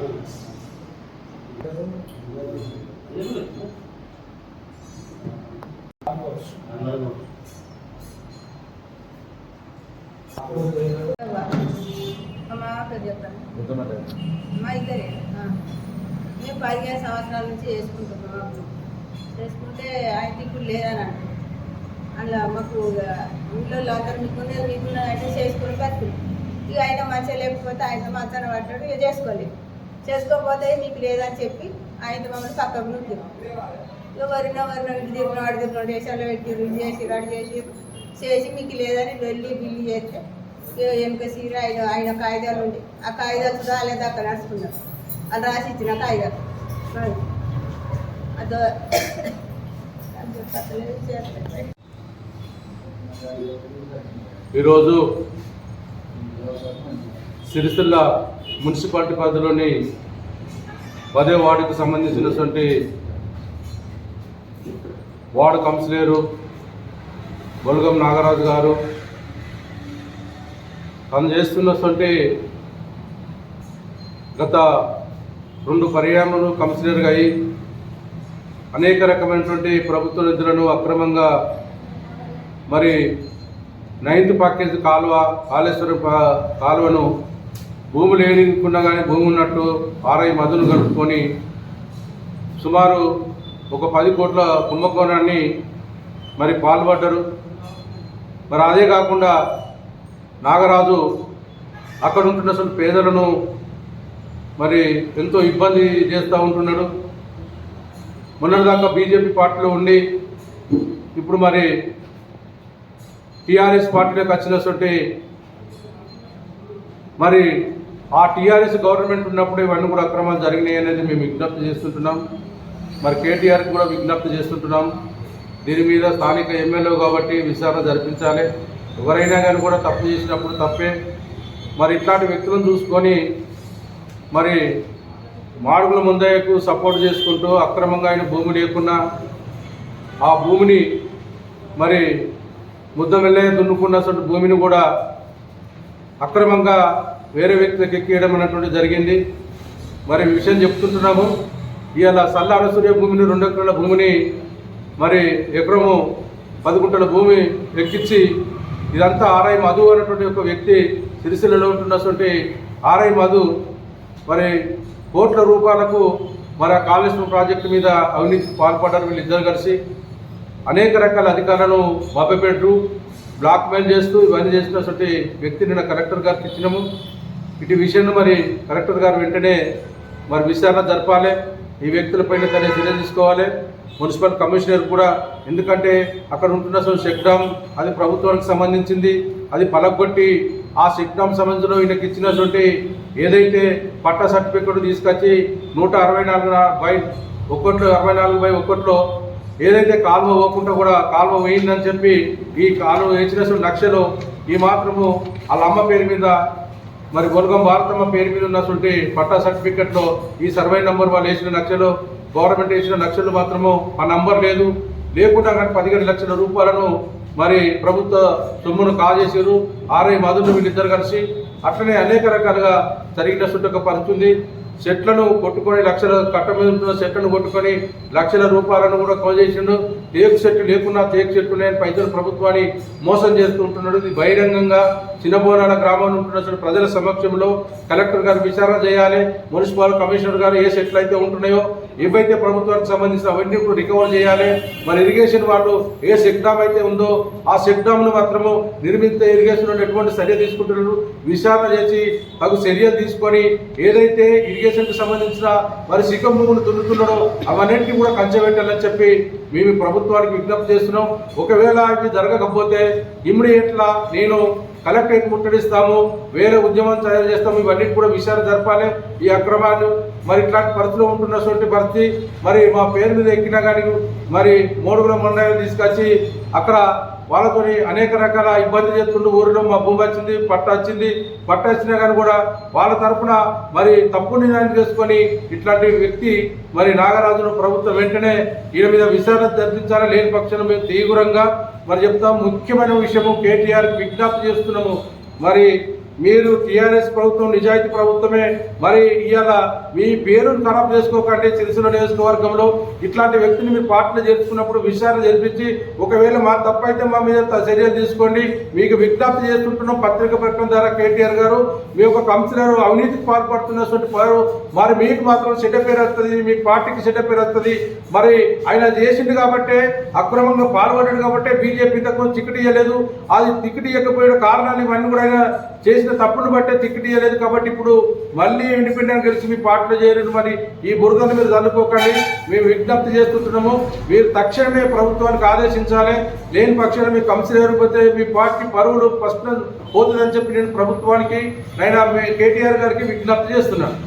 మేము 15 సంవత్సరాల నుంచి చేసుకుంటున్నాం. చేసుకుంటే ఆయన ఇప్పుడు లేదని అంటారు. అందులో మాకు ఇంట్లో అందరూ మీకున్నదంటే చేసుకుని బతుకులు. ఇక ఆయన మంచిగా లేకపోతే ఆయన మంచాన పడ్డాడు. ఇక చేసుకోకపోతే మీకు లేదని చెప్పి ఆయన మమ్మల్ని పక్కకు నుంచున్నాం. ఇక వరిన ఇటు తిరిగిన వాడు తిరిగిన దేశాల్లో పెట్టి ఇది చేసి రెడీ చేసి మీకు లేదని వెళ్ళి బిల్లు చేస్తే వెనుక సీర ఆయన కాగితాలు ఉండి ఆ కాగితాలు కూడా లేదా అక్కడ నడుచుకున్నారు. అది రాసి ఇచ్చిన కాగితాలు అదో ఈరోజు సిరిసిల్ల మున్సిపాలిటీ పరిధిలోని 10వ వార్డుకు సంబంధించినటువంటి వార్డు కౌన్సిలరు బొలగం నాగరాజు గారు తను చేస్తున్నటువంటి గత 2 పర్యాయములు కౌన్సిలర్గా అయి అనేక రకమైనటువంటి ప్రభుత్వ నిధులను అక్రమంగా మరి 9th ప్యాకేజ్ కాళేశ్వరం కాలువను భూమి లేనికుండా కానీ భూమి ఉన్నట్టు ఆర్ఐ మధును కలుపుకొని సుమారు ఒక 10 కోట్ల కుంభకోణాన్ని మరి పాల్పడ్డారు. మరి అదే కాకుండా నాగరాజు అక్కడ ఉంటున్న పేదలను మరి ఎంతో ఇబ్బంది చేస్తూ ఉంటున్నాడు. మొన్నటిదాకా బీజేపీ పార్టీలో ఉండి ఇప్పుడు మరి టీఆర్ఎస్ పార్టీలోకి వచ్చినటువంటి మరి ఆ టీఆర్ఎస్ గవర్నమెంట్ ఉన్నప్పుడు ఇవన్నీ కూడా అక్రమాలు జరిగినాయి అనేది మేము విజ్ఞప్తి చేస్తుంటున్నాం. మరి కేటీఆర్కి కూడా విజ్ఞప్తి చేస్తుంటున్నాం. దీని మీద స్థానిక ఎమ్మెల్యే కాబట్టి విచారణ జరిపించాలి. ఎవరైనా కానీ కూడా తప్పు చేసినప్పుడు తప్పే. మరి ఇట్లాంటి వ్యక్తులను చూసుకొని మరి మాడుగుల ముందయ్యకు సపోర్ట్ చేసుకుంటూ అక్రమంగా ఆయన భూమి లేకున్నా ఆ భూమిని మరి ముద్దమెల్లే దున్నుకున్నటువంటి భూమిని కూడా అక్రమంగా వేరే వ్యక్తులకు ఎక్కియడం అన్నటువంటి జరిగింది. మరి విషయం చెప్తుంటున్నాము. ఇవాళ సల్లార సూర్య భూమిని 2 ఎకరాల భూమిని మరి ఎకరము 10 గుంటల భూమి ఎక్కించి ఇదంతా ఆర్ఐ మధు అనేటువంటి ఒక వ్యక్తి సిరిసిల్లలో ఉంటున్నటువంటి ఆర్ఐ మధు మరి కోట్ల రూపాయలకు మరి ఆ కాళేశ్వరం ప్రాజెక్టు మీద అవినీతికి పాల్పడ్డారు. వీళ్ళిద్దరు కలిసి అనేక రకాల అధికారులను మభ్యపెట్టు బ్లాక్మెయిల్ చేస్తూ ఇవన్నీ చేసినటువంటి వ్యక్తిని నిన్న కలెక్టర్ గారికి ఇచ్చినాము. ఇటు విషయాన్ని మరి కలెక్టర్ గారు వెంటనే మరి విచారణ జరపాలి. ఈ వ్యక్తులపైన తనే చర్య తీసుకోవాలి. మున్సిపల్ కమిషనర్ కూడా, ఎందుకంటే అక్కడ ఉంటున్న చెక్ డ్యామ్ అది ప్రభుత్వానికి సంబంధించింది. అది పలగొట్టి ఆ చెక్ డ్యామ్ సంబంధించిన ఈయనకి ఇచ్చినటువంటి ఏదైతే పట్టా సర్టిఫికెట్ తీసుకొచ్చి 164/1 ఏదైతే కాలువ పోకుండా కూడా కాలువ వేయిందని చెప్పి ఈ కాలువ వేసిన లక్షలు ఈ మాత్రము వాళ్ళ అమ్మ పేరు మీద మరి బొలగం భారతమ్మ పేరు మీద ఉన్నటువంటి పట్టా సర్టిఫికెట్లో ఈ సర్వే నంబర్ వాళ్ళు వేసిన లక్షలు, గవర్నమెంట్ వేసిన లక్షలు మాత్రము ఆ నంబర్ లేదు. లేకుండా కానీ 15 లక్షల రూపాయలను మరి ప్రభుత్వ సొమ్మును కాజేసారు ఆర్ఐ మధును వీళ్ళిద్దరు కలిసి. అట్లనే అనేక రకాలుగా జరిగినటువంటి ఒక పరిస్థితి. చెట్లను కొట్టుకొని లక్షల కట్ట మీద ఉంటున్న చెట్లను కొట్టుకొని లక్షల రూపాయలను కూడా కోజేసిండు. టేకు చెట్టు లేకున్నా టేకు చెట్టు లేని పైసలు ప్రభుత్వాన్ని మోసం చేస్తూ ఉంటున్నాడు. ఇది బహిరంగంగా చిన్నబోనాల గ్రామంలో ఉంటున్న ప్రజల సమక్షంలో కలెక్టర్ గారు విచారణ చేయాలి. మున్సిపల్ కమిషనర్ గారు ఏ చెట్లు అయితే ఉంటున్నాయో ఏవైతే ప్రభుత్వానికి సంబంధించిన అవన్నీ కూడా రికవర్ చేయాలి. మరి ఇరిగేషన్ వాళ్ళు ఏ చెక్ డ్యామ్ అయితే ఉందో ఆ చెక్ డ్యామ్ను మాత్రము నిర్మిత ఇరిగేషన్ ఎటువంటి చర్య తీసుకుంటున్నారు విచారణ చేసి తగు చర్యలు తీసుకొని ఏదైతే ఇరిగేషన్కి సంబంధించిన మరి శిఖం భూములు దున్నుతున్నాడో అవన్నింటినీ కూడా కంచెబెట్టాలని చెప్పి మేము ప్రభుత్వానికి విజ్ఞప్తి చేస్తున్నాం. ఒకవేళ ఇవి జరగకపోతే ఇమ్మీడియట్లా నేను కలెక్టరేట్ ముట్టడిస్తాము, వేరే ఉద్యమం తయారు చేస్తాము. ఇవన్నీ కూడా విచారణ జరపాలి. ఈ అక్రమాలు మరి ఇట్లాంటి పరిస్థితిలో ఉంటున్నటువంటి పరిస్థితి మరి మా పేరు మీద ఎక్కినా కానీ మరి మోడుగుల మండలం తీసుకొచ్చి అక్కడ వాళ్ళతో అనేక రకాల ఇబ్బంది చేస్తుండే ఊరిలో మా భూమి వచ్చింది పట్ట వచ్చినా కానీ కూడా వాళ్ళ తరఫున మరి తప్పు నిర్ణయం చేసుకొని ఇట్లాంటి వ్యక్తి మరి నాగరాజును ప్రభుత్వం వెంటనే ఈయన మీద విచారణ జరిపించాలని లేని పక్షంలో మేము తీవ్రంగా మరి చెప్తాం. ముఖ్యమైన విషయము కేటీఆర్కి విజ్ఞప్తి చేస్తున్నాము. మరి మీరు టీఆర్ఎస్ ప్రభుత్వం నిజాయితీ ప్రభుత్వమే, మరి ఇవాళ మీ పేరును ఖరాబ్ చేసుకోకండి. సిరిసిల్ల నియోజకవర్గంలో ఇట్లాంటి వ్యక్తిని మీ పార్టీలో చేర్చుకున్నప్పుడు విచారణ జరిపించి ఒకవేళ మా తప్పైతే మా మీద చర్యలు తీసుకోండి. మీకు విజ్ఞప్తి చేస్తుంటున్నాం పత్రిక ప్రకటన ద్వారా కేటీఆర్ గారు, మీ యొక్క కౌన్సిలర్ అవినీతికి పాల్పడుతున్నటువంటి వారు, మరి మీకు మాత్రం చెడ్డ పేరు వస్తుంది, మీ పార్టీకి చెడ్డ పేరు వస్తుంది. మరి ఆయన చేసిండు కాబట్టి అక్రమంగా పాల్పడ్డాడు కాబట్టి బీజేపీ తక్కువ టికెట్ ఇవ్వలేదు. అది టికెట్ ఇవ్వకపోయిన కారణాలు ఇవన్నీ కూడా ఆయన చేసిన తప్పును బట్టే టికెట్ ఇవ్వలేదు. కాబట్టి ఇప్పుడు మళ్ళీ ఇండిపెండెంట్ గెలిచి మీ పార్టీలో చేరదు. మరి ఈ బురదను మీరు చల్లుకోకండి. మేము విజ్ఞప్తి చేస్తుంటున్నాము, మీరు తక్షణమే ప్రభుత్వానికి ఆదేశించాలి. లేని పక్షాన మీ కౌన్సిలర్ పోతే మీ పార్టీ పరువులు ఫస్ట్ పోతుందని చెప్పి నేను ప్రభుత్వానికి కేటీఆర్ గారికి విజ్ఞప్తి చేస్తున్నాను.